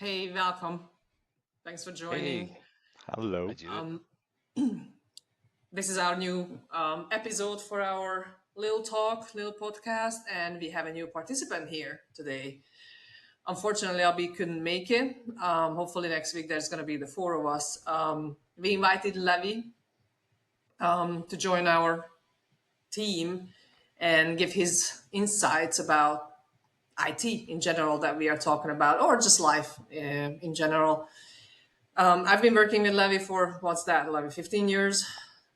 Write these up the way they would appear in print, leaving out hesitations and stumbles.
Hey, welcome. Thanks for joining. Hey, Hello. hi Judit. Um, this is our new episode for our little talk, little podcast, and we have a new participant here today. Unfortunately, Abby couldn't make it. Hopefully, next week there's going to be the four of us. We invited Levi to join our team and give his insights about IT in general that we are talking about, or just life in general. I've been working with Levi for what's that, Levi? 15 years,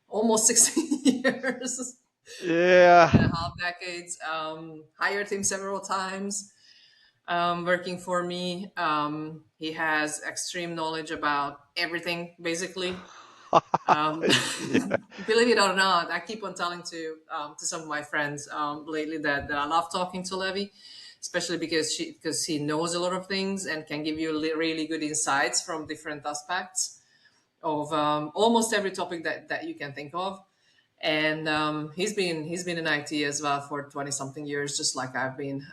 almost 16 years, Yeah, 1.5 decades. Hired him several times, working for me. He has extreme knowledge about everything, basically. Um, yeah, believe it or not, I keep on telling to some of my friends lately that I love talking to Levi, especially because he knows a lot of things and can give you really good insights from different aspects of almost every topic that you can think of. And he's been in IT as well for 20 something years, just like I've been.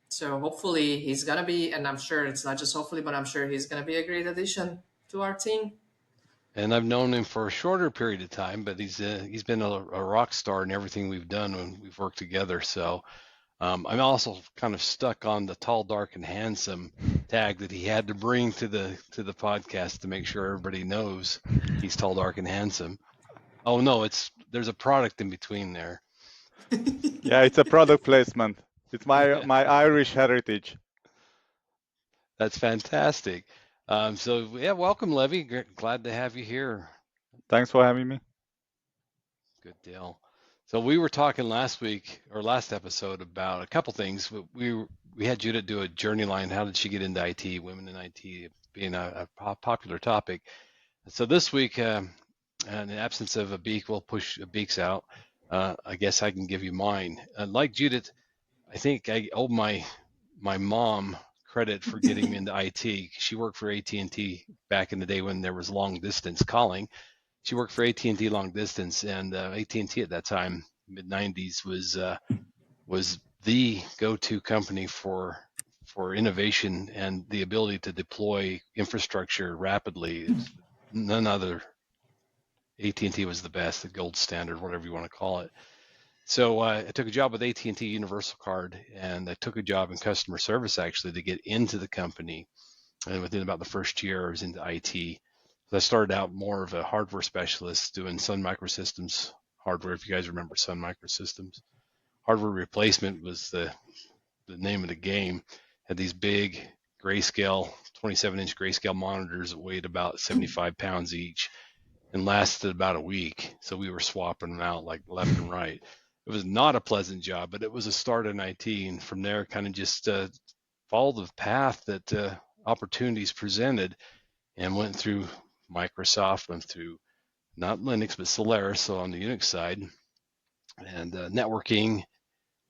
So hopefully he's gonna be, and I'm sure it's not just hopefully, but I'm sure he's gonna be a great addition to our team. And I've known him for a shorter period of time, but he's been a rock star in everything we've done when we've worked together. So I'm also kind of stuck on the tall, dark, and handsome tag that he had to bring to the podcast to make sure everybody knows he's tall, dark, and handsome. Oh no, there's a product in between there. yeah. It's a product placement. It's my Yeah, my Irish heritage. that's fantastic. So yeah, welcome, Levy. Glad to have you here. Thanks for having me. Good deal. So we were talking last week or last episode about a couple things. We had Judith do a journey line. How did she get into IT? Women in IT being a popular topic. So this week, in the absence of a beak, we'll push beaks out. I guess I can give you mine. Like Judith, I think I owe my mom credit for getting me into IT. She worked for AT&T back in the day when there was long distance calling. She worked for AT&T long distance, and AT&T at that time, mid 90s, was the go-to company for innovation and the ability to deploy infrastructure rapidly. None other. AT&T was the best, the gold standard, whatever you want to call it. So I took a job with AT&T Universal Card, and I took a job in customer service actually to get into the company. And within about the first year, I was into IT. So I started out more of a hardware specialist doing Sun Microsystems hardware. If you guys remember Sun Microsystems, hardware replacement was the name of the game. Had these big grayscale, 27-inch grayscale monitors that weighed about 75 pounds each and lasted about a week. So we were swapping them out like left and right. It was not a pleasant job, but it was a start in IT. And from there, kind of just followed the path that opportunities presented and went through Microsoft, went through not Linux, but Solaris, so on the Unix side, and networking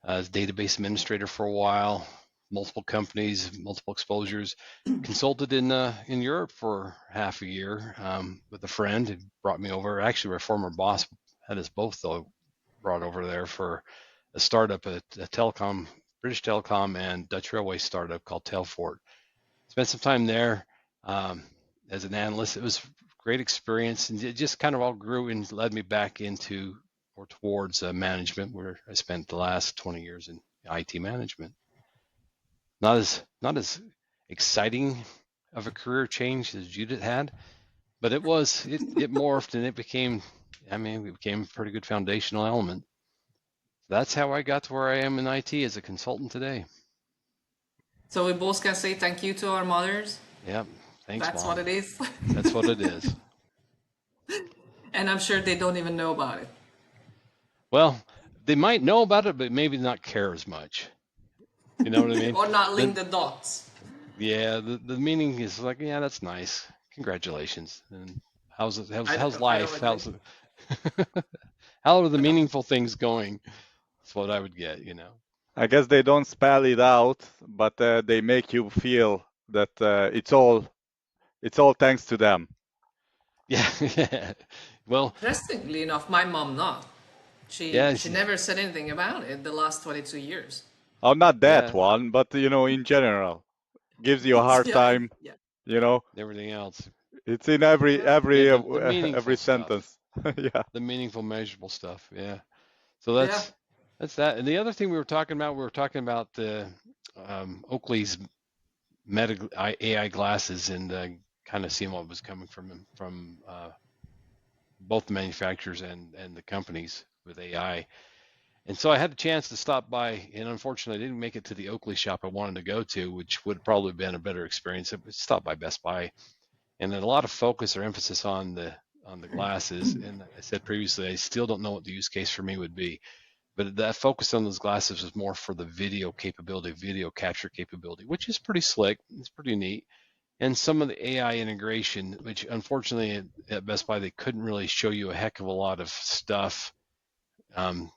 as database administrator for a while, multiple companies, multiple exposures, consulted in Europe for half a year with a friend who brought me over. Actually, our former boss had us both though brought over there for a startup, a telecom, British Telecom and Dutch Railway startup called Telfort. Spent some time there as an analyst. It was a great experience, and it just kind of all grew and led me back into or towards management, where I spent the last 20 years in IT management. Not as exciting of a career change as Judith had, but it morphed and it became, it became a pretty good foundational element. That's how I got to where I am in IT as a consultant today. So we both can say thank you to our mothers. Yep. Thanks, That's Mom. what it is. That's what it is. And I'm sure they don't even know about it. Well, they might know about it, but maybe not care as much. You know what I mean? Or not link the dots. Yeah, the meaning is like, yeah, that's nice. Congratulations. And how's I life? don't agree. How are the I don't. meaningful things going? That's what I would get. I guess they don't spell it out, but they make you feel that it's all thanks to them. Yeah. Well, Interestingly enough, my mom not. yeah, She never said anything about it the last 22 years. Oh, not that yeah. one, but in general. gives you a hard Yeah, time. yeah, You know, Everything else. it's in every yeah. every Yeah, uh, the meaningful every stuff, sentence. Yeah. the meaningful, measurable stuff. Yeah. So Yeah. that's that. And the other thing we were talking about the Oakley's Meta AI glasses, and kind of seeing what was coming from both the manufacturers and the companies with AI. And so I had a chance to stop by, and unfortunately, I didn't make it to the Oakley shop I wanted to go to, which would probably have been a better experience. I stopped by Best Buy, and then a lot of focus or emphasis on the glasses. And I said previously, I still don't know what the use case for me would be, but that focus on those glasses was more for the video capability, video capture capability, which is pretty slick. It's pretty neat. And some of the AI integration, which unfortunately at Best Buy, they couldn't really show you a heck of a lot of stuff. Um,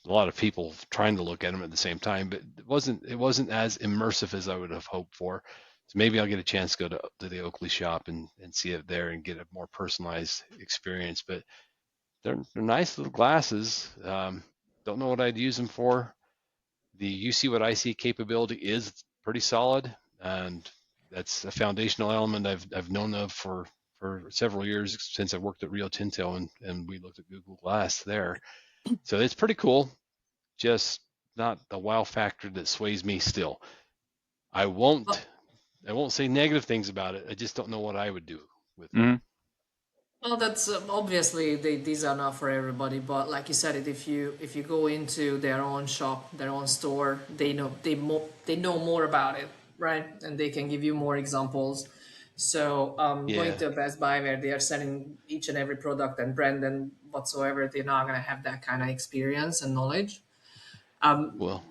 a lot of people trying to look at them at the same time, but it wasn't as immersive as I would have hoped for. So maybe I'll get a chance to go to the Oakley shop and see it there and get a more personalized experience. But they're nice little glasses. Don't know what I'd use them for. The You See What I See capability is pretty solid, and that's a foundational element I've known of for several years since I worked at Rio Tinto, and we looked at Google Glass there. So it's pretty cool, just not the wow factor that sways me still. I Well, won't I won't say negative things about it. I just don't know what I would do with it. Hmm. well, that's obviously these are not for everybody. But like you said, it if you go into their own shop, their own store, they know more about it, right? And they can give you more examples. So going Yeah. to a Best Buy where they are selling each and every product and brand and whatsoever, they're not gonna have that kind of experience and knowledge. Well,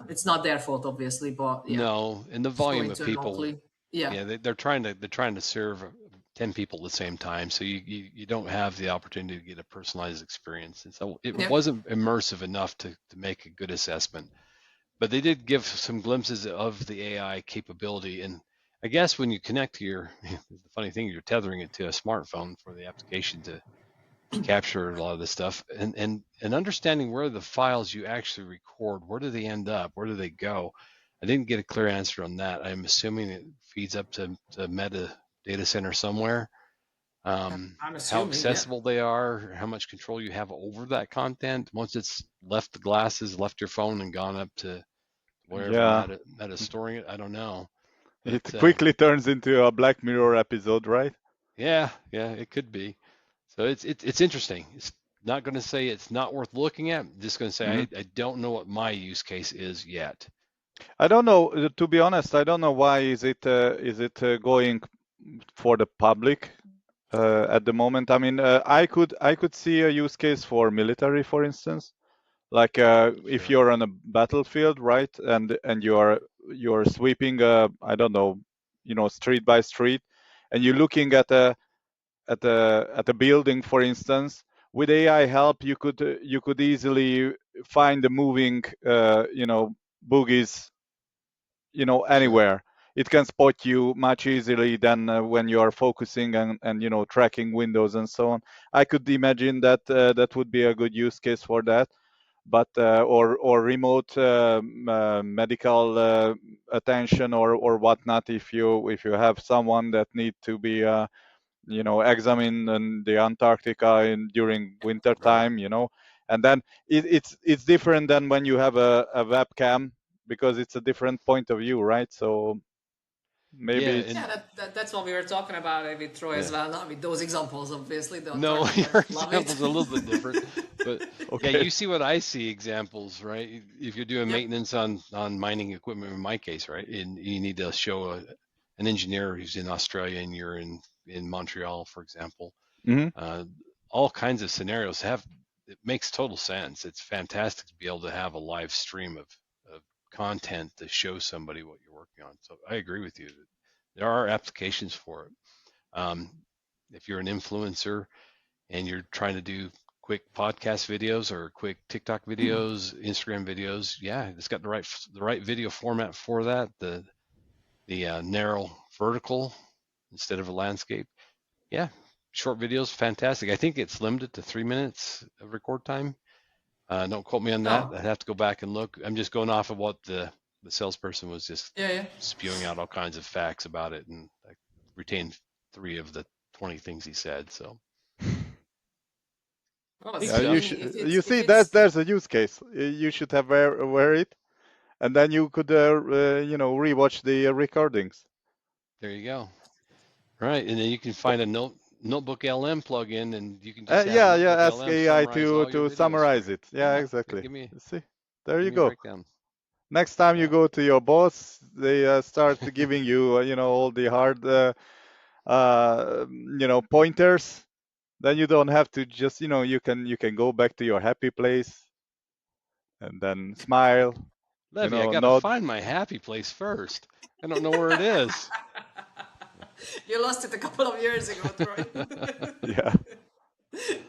It's not their fault, obviously, but yeah, no, and the just volume going of to an people, Oakley. Yeah, yeah, they're trying to serve 10 people at the same time, so you don't have the opportunity to get a personalized experience, and so it yeah. wasn't immersive enough to make a good assessment. But they did give some glimpses of the AI capability, and I guess when you connect to your the funny thing, you're tethering it to a smartphone for the application to capture a lot of this stuff, and understanding where the files you actually record, where do they end up, where do they go. I didn't get a clear answer on that. I'm assuming it feeds up to Meta data center somewhere. I'm How assuming, yeah. accessible they are, how much control you have over that content once it's left the glasses, left your phone, and gone up to wherever Yeah. Meta's storing it. I don't know, but It quickly turns into a Black Mirror episode, right? yeah, it could be. So it's interesting. It's not going to say it's not worth looking at. I'm just going to say Hmm. I don't know what my use case is yet. I don't know. To be honest, I don't know why is it going for the public at the moment. I mean, I could see a use case for military, for instance. Like if Sure. you're on a battlefield, right, and you're sweeping, I don't know, street by street, and you're looking at a building, for instance. With AI help, you could easily find the moving, boogies, Sure. anywhere. It can spot you much easily than when you are focusing and tracking windows and so on. I could imagine that that would be a good use case for that. But or remote medical attention or whatnot, if you have someone that need to be examined in the Antarctica during winter Right. time, and then it's different than when you have a webcam, because it's a different point of view, right? So Yeah. maybe it's Yeah, that's what we were talking about with Troy as Yeah. well. Not with those examples, obviously. The No, Antarctica, your love it. example's a little bit different, but yeah, okay. you see what I see examples, right? If you're doing Yep. maintenance on mining equipment, in my case, right, and you need to show an engineer who's in Australia and you're in Montreal, for example, Hmm. uh, all kinds of scenarios have. It makes total sense. It's fantastic to be able to have a live stream of content to show somebody what you're working on. So I agree with you. There are applications for it. Um, if you're an influencer and you're trying to do quick podcast videos or quick TikTok videos, Instagram videos, yeah, it's got the right video format for that. The narrow vertical instead of a landscape. Yeah, short videos, fantastic. I think it's limited to 3 minutes of record time. Don't quote me on that. Oh, I'd have to go back and look. I'm just going off of what the salesperson was just Yeah. spewing out all kinds of facts about it, and I retained 3 of the 20 things he said. So Well, neat so I You stuff. mean, should. if You if see, it's there's a use case. You should have wear it, and then you could rewatch the recordings. There you go. Right, and then you can find a notebook LM plugin, and you can just have Yeah. notebook Ask LM AI summarize all your to videos for summarize you. it. Yeah, Yeah, exactly. See, there give you me a go. breakdown. Next time you Yeah. go to your boss, they start giving you, all the hard, pointers. Then you don't have to just, you can go back to your happy place and then smile, Levy, I gotta nod. find my happy place first. I don't know where it is. you lost it a couple of years ago, Troy. Yeah,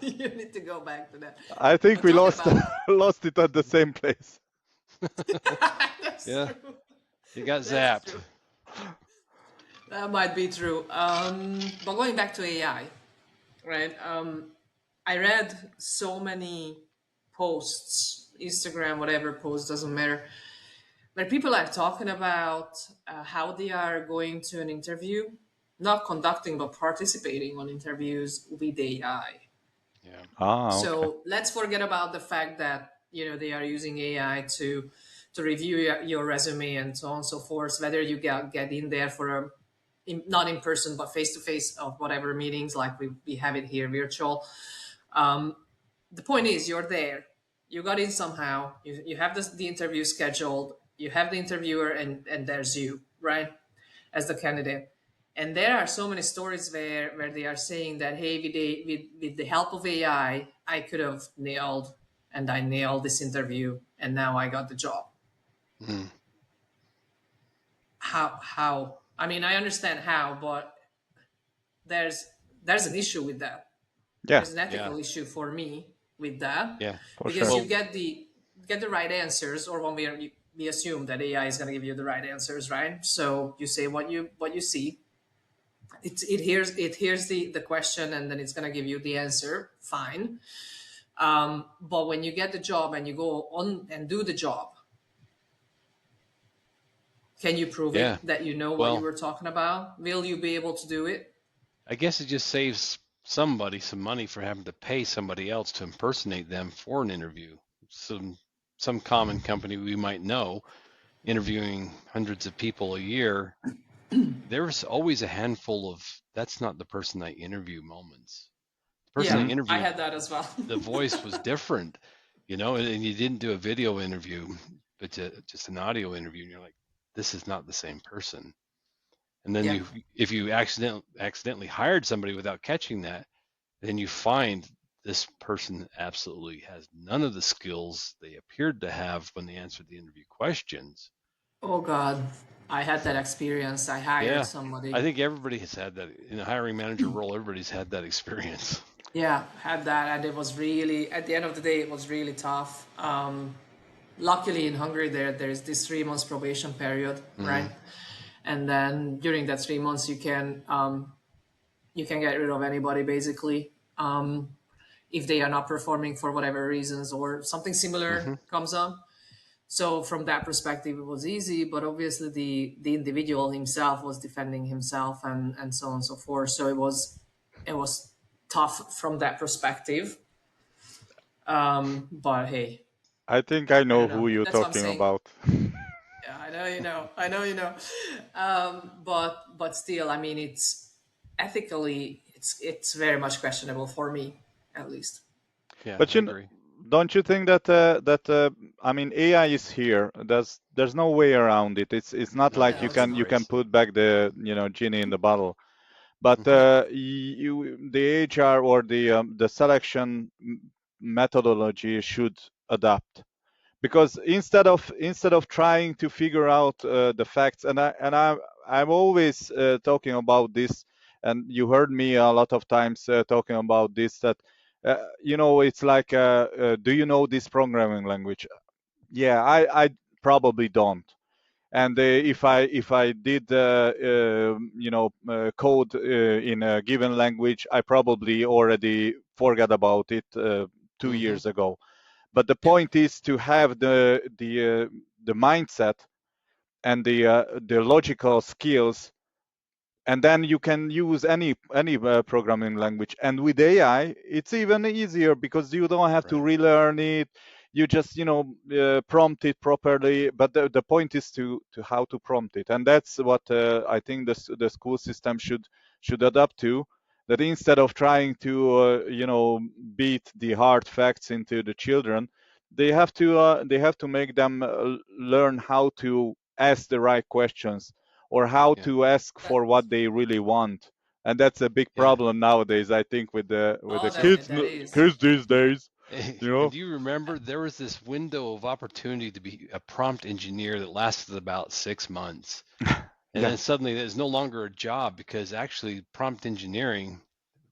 You need to go back to that. I think But we talking lost about lost it at the same place. that's Yeah, true. you got That's zapped. true. That might be true. But going back to AI, right? I read so many posts, Instagram, whatever post, doesn't matter, where people are talking about how they are going to an interview, not conducting, but participating on interviews with AI. Yeah. Okay. So let's forget about the fact that they are using AI to review your resume and so on and so forth. Whether you get in there for not in person but face to face of whatever meetings like we have it here virtual. The point is you're there, you got in somehow, you have the interview scheduled, you have the interviewer, and there's you, right, as the candidate. And there are so many stories where they are saying that, hey, with the help of AI, I could have nailed this interview, and now I got the job. Mm. How? I mean, I understand how, but there's there's an issue with that. Yeah, There's an Yeah. ethical issue for me with that, Yeah. for because sure. you Well, get the right answers, or when we assume that AI is going to give you the right answers, right? So you say what you see. It hears the question, and then it's going to give you the answer. Fine. But when you get the job and you go on and do the job, can you prove yeah. it that you know what you Well, were talking about? Will you be able to do it? I guess it just saves somebody some money for having to pay somebody else to impersonate them for an interview. Some common company we might know interviewing hundreds of people a year, there's always a handful of that's not the person I interview moments. The person I Yeah, Hmm. I interviewed, had that as well. the voice was different, and you didn't do a video interview, but just an audio interview, and you're like, this is not the same person. And then Yeah. if you accidentally hired somebody without catching that, then you find this person absolutely has none of the skills they appeared to have when they answered the interview questions. Oh God, I had that experience. I hired Yeah, I somebody. think everybody has had that in a hiring manager role. Everybody's had that experience. Yeah, had that, and it was really, at the end of the day, it was really tough. Luckily, in Hungary, there's this 3 months probation period, right? Mm, And then during that 3 months, you can get rid of anybody basically, if they are not performing for whatever reasons or something similar mm-hmm. comes up. So from that perspective, it was easy, but obviously the individual himself was defending himself, and so on and so forth. So it was tough from that perspective. But hey, I think I I know don't know. who you're That's what I'm talking saying. about. Yeah, I know you know. I know you know. But still, I mean, it's ethically, it's very much questionable for me, at least. Yeah, But I agree. don't you think that I mean AI is here. There's no way around it. It's not No, like No, you it's can not. put back the genie in the bottle. But Mm-hmm. the HR or the selection methodology should adapt, because instead of trying to figure out the facts, I'm always talking about this, and you heard me a lot of times talking about this, that it's like do you know this programming language? Yeah, I probably don't. And if I did code in a given language, I probably already forgot about it 2 years Mm-hmm. ago. But the Yep. point is to have the mindset and the logical skills, and then you can use any programming language. And with AI it's even easier because you don't have to Right. relearn it. You just prompt it properly. But the point is to how to prompt it, and that's what I think the school system should adapt to. That instead of trying to beat the hard facts into the children, they have to make them learn how to ask the right questions, or how Yeah. to ask That, for what they really want. And that's a big Yeah. problem nowadays, I think, with the oh, that kids that is. kids these days. You And know? do you remember there was this window of opportunity to be a prompt engineer that lasted about 6 months? And Yeah, then suddenly there's no longer a job, because actually prompt engineering,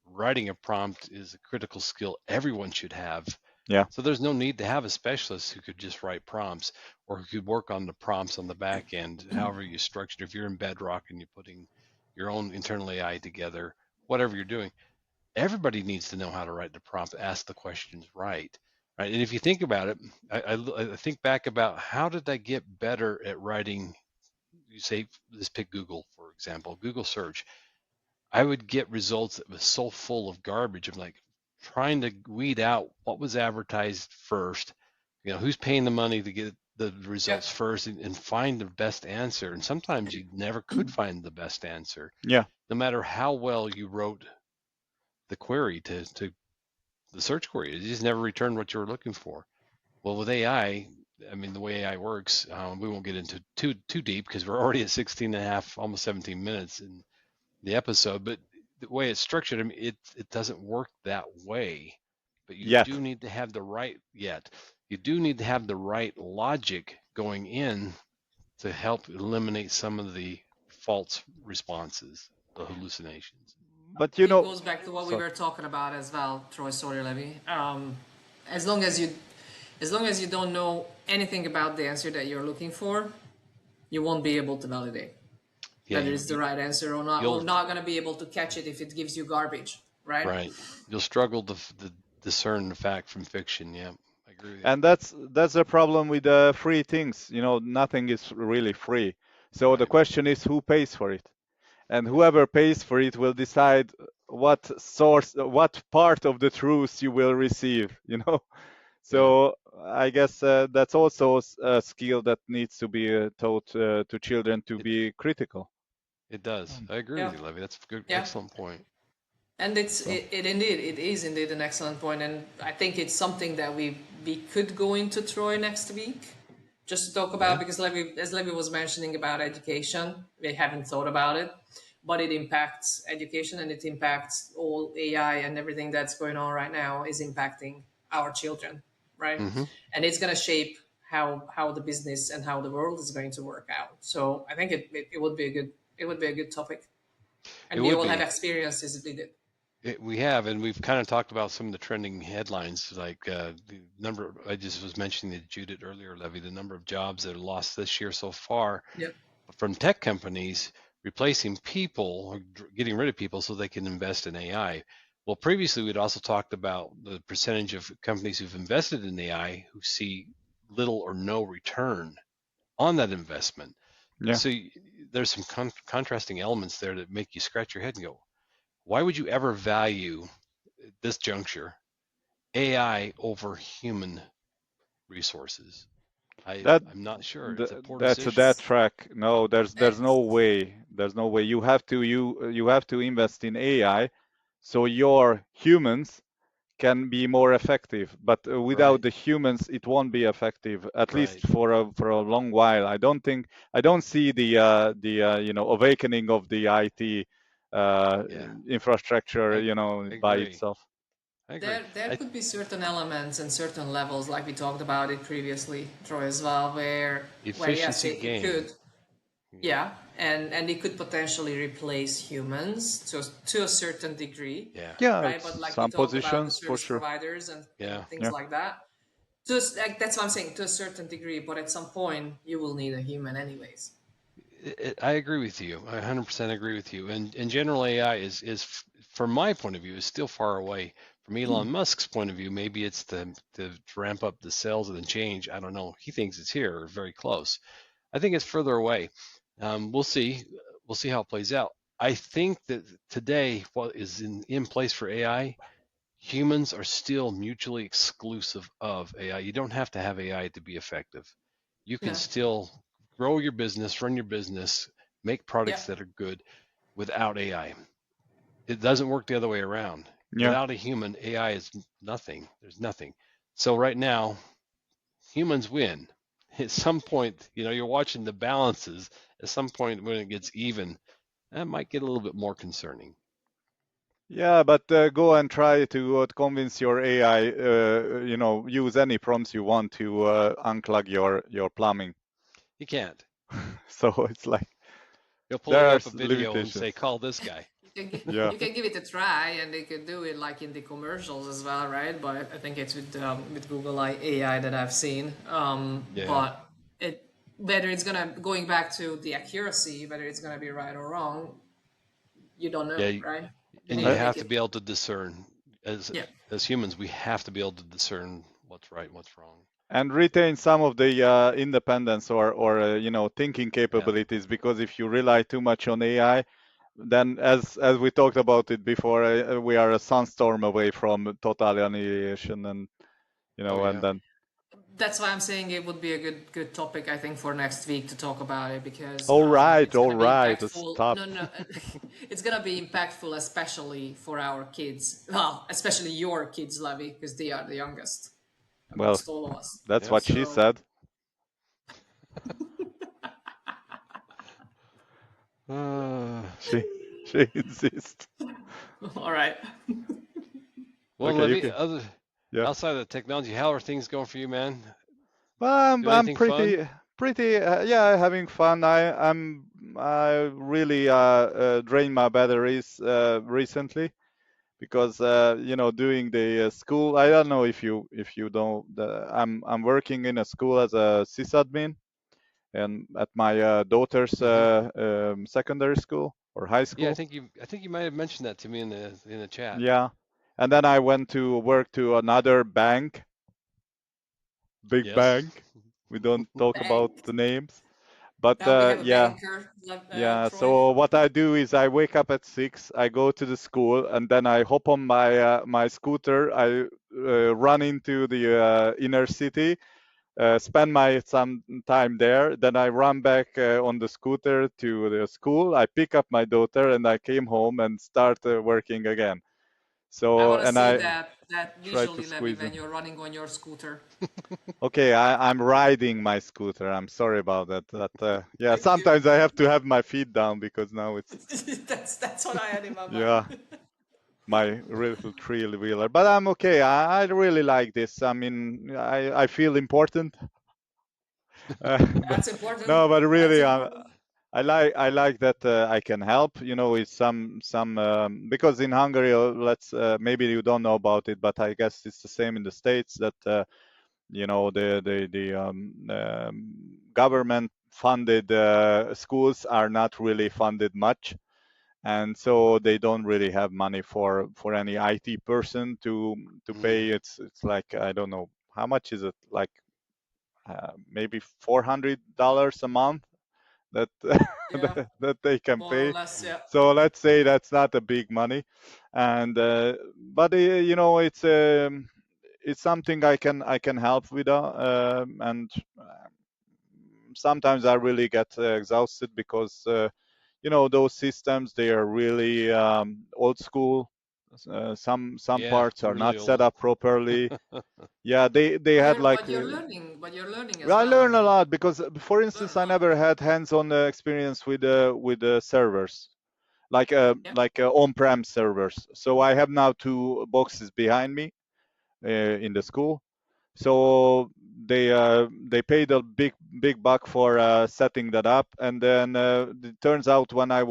writing a prompt, is a critical skill everyone should have. yeah, So there's no need to have a specialist who could just write prompts, or who could work on the prompts on the back end, however you structure it. If you're in Bedrock and you're putting your own internal AI together, whatever you're doing, everybody needs to know how to write the prompt, ask the questions right. Right. And if you think about it, I think back about how did I get better at writing, you say, let's pick Google, for example, Google search. I would get results that was so full of garbage. I'm like trying to weed out what was advertised first, who's paying the money to get the Yeah. results first, and find the best answer. And sometimes you never could find the best answer, yeah. no matter how well you wrote the query to the search query. It just never returned what you were looking for. Well, with AI, I mean, the way AI works, we won't get into too deep because we're already at 16 and a half, almost 17 minutes in the episode. But the way it's structured, I mean, it doesn't work that way. But you Yet. do need to have the right You do need to have the right logic going in to help eliminate some of the false responses, the hallucinations. But It goes back to what we sorry. were talking about as well, Troy. Sorry, Levy. As long as you, as long as you don't know anything about the answer that you're looking for, you won't be able to validate Yeah, whether it's the right answer or you'll not going to be able to catch it if it gives you garbage, right? right. You'll struggle to discern the fact from fiction. Yeah, I agree with you. And that's the problem with free things. Nothing is really free. So the Right. question is, who pays for it? And Yeah. whoever pays for it will decide what part of the truth you will receive. Yeah. So I guess that's also a skill that needs to be taught to children, to It be critical. it does. I agree with Yeah, you, Levy. That's a good, yeah. excellent point. And So it is indeed an excellent point, and I think it's something that we could go into, Troy, next week, just to talk about, Yeah. because as Levy was mentioning about education, we haven't thought about it, but it impacts education and it impacts all AI, and everything that's going on right now is impacting our children, right? Mm-hmm. And it's going to shape how the business and how the world is going to work out. So I think it would be a good topic, It and we would all have be. experiences with it. We have, and we've kind of talked about some of the trending headlines, like the number. I just was mentioning to Judit earlier, Levy, the number of jobs that are lost this year so far Yep. from tech companies replacing people, or getting rid of people so they can invest in AI. Well, previously we'd also talked about the percentage of companies who've invested in AI who see little or no return on that investment. yeah. So there's some contrasting elements there that make you scratch your head and go, why would you ever value at this juncture AI over human resources? That I'm not sure. It's a th- poor that's a dead decision. It's track. No, there's it's no way. There's no way. You have to invest in AI so your humans can be more effective. But without Right, the humans, it won't be effective. At least right. for a long while. I don't see the awakening of the IT Yeah, infrastructure I, I by agree. itself. I agree. there I could be certain elements and certain levels, like we talked about it previously, Troy, as well, where yes, efficiency it gain. could, Yeah, yeah, and it could potentially replace humans to a certain degree, yeah, Yeah, right? But like we some talked about the positions for service sure. providers yeah. and things Yeah. like that. Like, that's what I'm saying, to a certain degree, but at some point you will need a human anyways. I agree with you. I 100% agree with you. And general AI from my point of view, is still far away. From Elon Musk's point of view, maybe it's to ramp up the sales and the change. I don't know. He thinks it's here or very close. I think it's further away. We'll see. We'll see how it plays out. I think that today, what is in place for AI, humans are still mutually exclusive of AI. You don't have to have AI to be effective. You can Yeah. still grow your business, run your business, make Yeah. products that are good without AI. It doesn't work the other way around. Yeah. Without a human, AI is nothing. There's nothing. So right now, humans win. At some point, you're watching the balances. At some point, when it gets even, that might get a little bit more concerning. Yeah, but go and try to convince your AI, use any prompts you want to unclog your plumbing. You can't. So it's like You'll there pull are up a video and say, limitations. call this guy. Yeah. You can give it a try, and they could do it like in the commercials as well, right? But I think it's with Google AI that I've seen. Yeah. But it whether it's gonna going back to the accuracy, whether it's gonna be right or wrong, you don't know, Yeah. right? You And need you to Uh, make have to it. be able to discern. As Yeah, as humans, we have to be able to discern what's right and what's wrong. and retain some of the independence or thinking Yeah. capabilities, because if you rely too much on AI, then as we talked about it before, we are a sunstorm away from total annihilation, and Oh and yeah. then that's why I'm saying it would be a good topic, I think, for next week to talk about it, because it's all gonna be right, impactful. stop. No, no, it's gonna be impactful, especially for our kids. Well, especially your kids, Levi, because they are the youngest Well, amongst all of us. that's Yeah. what she So, said. Uh, She insists. all right. well, Okay, you Levy, can. Yeah. outside of the technology, how are things going for you, man? Well, Do I'm anything fun? pretty yeah, having fun. I really drained my batteries recently, because doing the school. I don't know if you don't. I'm working in a school as a sysadmin, and at my daughter's Hmm. secondary school or high Yeah, school. I think you might have mentioned that to me in the chat. Yeah, and then I went to work to another bank, big Yes. bank. We don't talk about Bank. the names, but Now we have a yeah. banker, Yeah, Troy. so what I do is I wake up at 6, I go to the school, and then I hop on my scooter. I run into the inner city, spend my some time there. Then I run back on the scooter to the school. I pick up my daughter, and I came home and start working again. I So, want to and see I that try to visually, Levi, squeeze when in. you're running on your scooter. Okay, I'm riding my scooter. I'm sorry about that. But yeah, Thank you. sometimes I have to have my feet down because now it's That's what I had in my mind. yeah. My little three-wheeler. But I'm okay. I really like this. I mean, I feel important. But That's important. no, but That's really, important. I like that I can help. With some because in Hungary, let's maybe you don't know about it, but I guess it's the same in the States, that the government funded schools are not really funded much, and so they don't really have money for any IT person to Mm. pay. It's like, I don't know how much is it, like maybe $400 a month that Yeah, that they can more or pay. less. Yeah. So let's say that's not a big money, and but it's something I can help with, and sometimes I really get exhausted, because those systems, they are really old school. Some Yeah, parts are really not set old. up properly. Yeah, they But had you're like but you're learning. But you're learning as I well, learn a Levi. lot, because for Learn instance, a I lot. never had hands-on experience with servers, like Yeah. on-prem servers. So I have now two boxes behind me in the school. So they paid a big buck for setting that up, and then it turns out, when I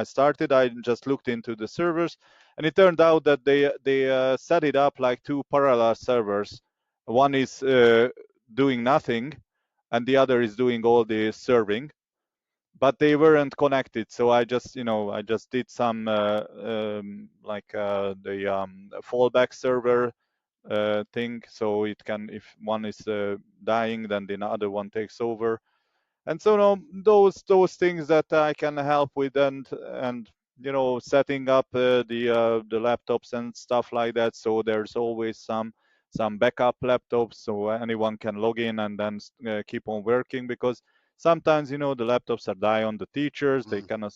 started, I just looked into the servers, and it turned out that they set it up like two parallel servers. One is doing nothing, and the other is doing all the serving, but they weren't connected. So I just did some like the fallback server thing, so it can, if one is dying, then the other one takes over. And so those things that I can help with, and setting up the laptops and stuff like that. So there's always some backup laptops, so anyone can log in and then keep on working, because sometimes the laptops are die on the teachers. They cannot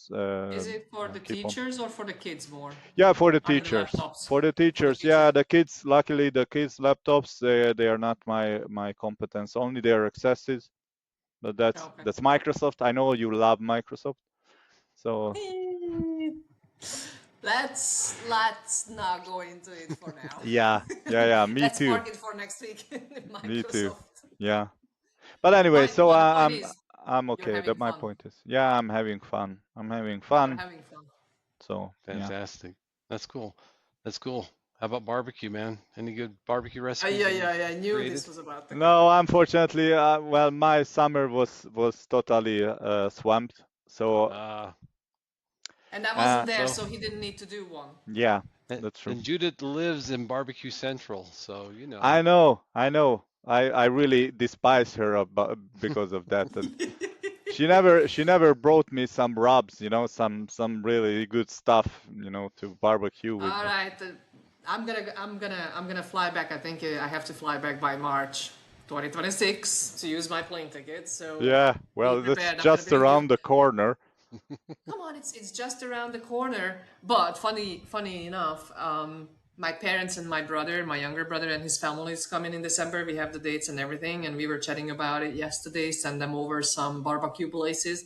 Is it for the keep on. teachers or for the kids more? Yeah, for the I mean, the teachers. laptops For the for the teachers, teachers. yeah, the kids. Luckily, the kids' laptops they are not my competence. Only their accesses. But Okay. that's Microsoft. I know you love Microsoft, so Let's not go into it for now. yeah. Me Let's too. park it for next week. Me too. Microsoft. Yeah. But anyway, so But the point is, I'm you're okay. having That my fun. point is, yeah, I'm having fun. I'm having You're fun. having fun. So yeah. Fantastic. That's cool. That's cool. How about barbecue, man? Any good barbecue recipes Yeah, that yeah, you've yeah. I knew created? this was about to come. No, unfortunately, well, my summer was totally swamped. So Uh, And I uh, wasn't there, so so he didn't need to do one. yeah, and, that's true. and Judith lives in Barbecue Central, so I know, I know. I really despise her because of that, and she never brought me some rubs, some really good stuff, to barbecue with. All right, I'm gonna fly back. I think I have to fly back by March 2026 to use my plane ticket. So Yeah, be well, that's prepared. I'm gonna just bring you. around the corner. Come on, it's just around the corner. But funny enough, my parents and my brother, my younger brother and his family is coming in December. We have the dates and everything, and we were chatting about it yesterday. Send them over some barbecue places,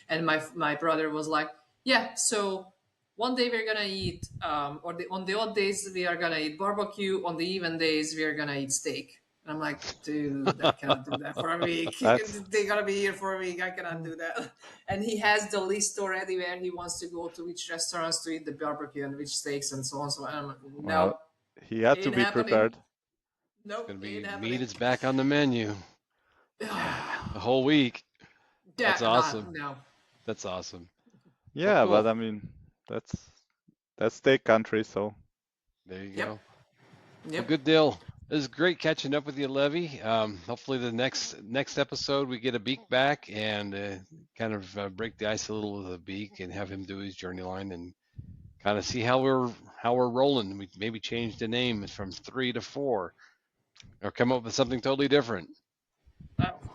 and my brother was like, "Yeah, so one day we're gonna eat, on the odd days we are gonna eat barbecue. On the even days we are gonna eat steak." And I'm like, dude, I cannot do that for a week. That's They gotta be here for a week. I cannot do that. And he has the list already where he wants to go to which restaurants to eat the barbecue and which steaks and so on. So I'm like, well, no, he had to ain't be happening. prepared. it's Nope, gonna ain't be meat happening. is back on the menu Yeah, the whole week. That's Yeah, awesome. not no. That's awesome. Well, yeah, but cool. I mean, that's steak country, so There you Yep, go. Well, yep. good deal. It was great catching up with you, Levy. Hopefully, the next episode we get a beak back and kind of break the ice a little with a beak and have him do his journey line and kind of see how we're rolling. We maybe change the name from 3 to 4 or come up with something totally different.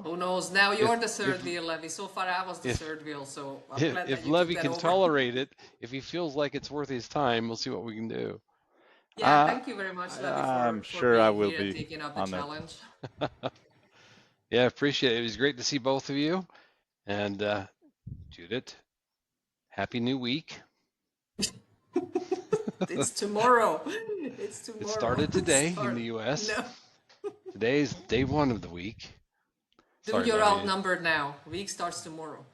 Who knows? Now If you're the third if wheel, Levy. So far I was the if third wheel, so I'm if, glad that if you took Levy that can over. tolerate it, if he feels like it's worth his time, we'll see what we can do. Yeah, uh, thank you very much, Levy, I'm for sure I being will here and be taking up the on it. challenge. Yeah, appreciate it. It was great to see both of you. And Judith, happy new week. It's tomorrow. It's It tomorrow. started today in the Start. US. No. Today is day 1 of the week. Dude, Sorry, you're Levy. outnumbered now. Week starts tomorrow.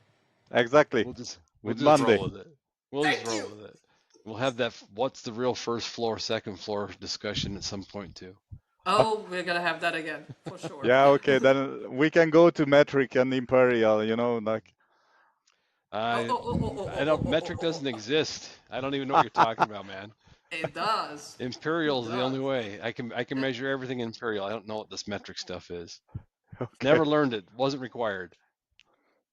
Exactly. We'll With just Monday. roll with it. We'll just Thank roll you. with it. We'll have that what's the real first floor, second floor discussion at some point too. Oh, we're gonna have that again for sure. Yeah, okay, then we can go to metric and imperial, like. Oh, I oh, oh, oh, oh, I oh, don't oh, oh, metric oh, doesn't oh. exist. I don't even know what you're talking about, man. It does. It Imperial is the only does. way. I can measure everything in imperial. I don't know what this metric stuff is. Okay. Never learned it. Wasn't required.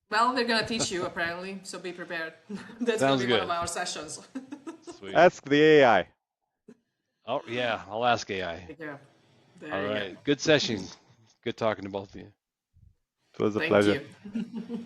Well, we're gonna teach you apparently, so be prepared. That's gonna Sounds be one of good. our sessions. Sweet. Ask the AI. Oh yeah, I'll ask AI. Take care. All There you go. right. Good session. Good talking to both of you. It was a Thank pleasure. you.